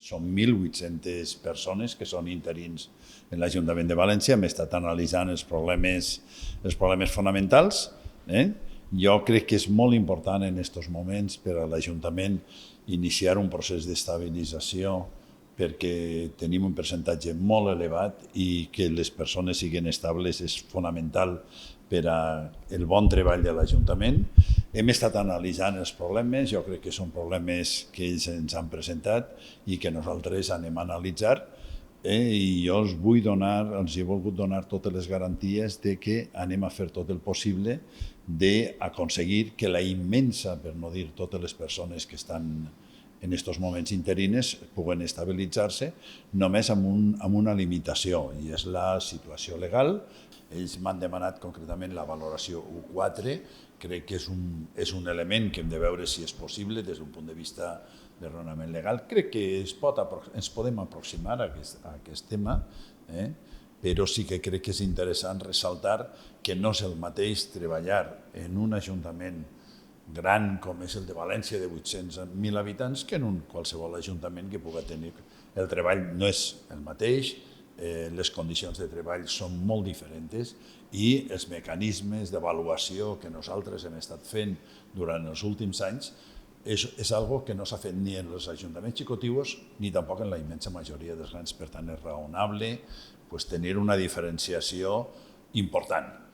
són 1.800 persones que són interins en l'Ajuntament de València. Hem estat analitzant els problemes fonamentals. Jo crec que és molt important en aquests moments per a l'Ajuntament iniciar un procés d'estabilització perquè tenim un percentatge molt elevat i que les persones siguin estables és fonamental per al bon treball de l'Ajuntament. Hem estat analitzant els problemes, jo crec que són problemes que ells ens han presentat i que nosaltres anem a analitzar, i jo els he volgut donar totes les garanties de que anem a fer tot el possible d'aconseguir que la immensa, per no dir totes les persones que estan en aquests moments interines puguen estabilitzar-se només amb una limitació, i és la situació legal. Ells m'han demanat concretament la valoració U4, crec que és un element que hem de veure si és possible des d'un punt de vista de raonament legal. Crec que ens podem aproximar a aquest tema, però sí que crec que és interessant ressaltar que no és el mateix treballar en un ajuntament gran com és el de València, de 800.000 habitants, que en un qualsevol ajuntament que pugui tenir. El treball no és el mateix, les condicions de treball són molt diferents i els mecanismes d'avaluació que nosaltres hem estat fent durant els últims anys és algo que no s'ha fet ni en els ajuntaments xicotius ni tampoc en la immensa majoria dels grans. Per tant, és raonable tenir una diferenciació important.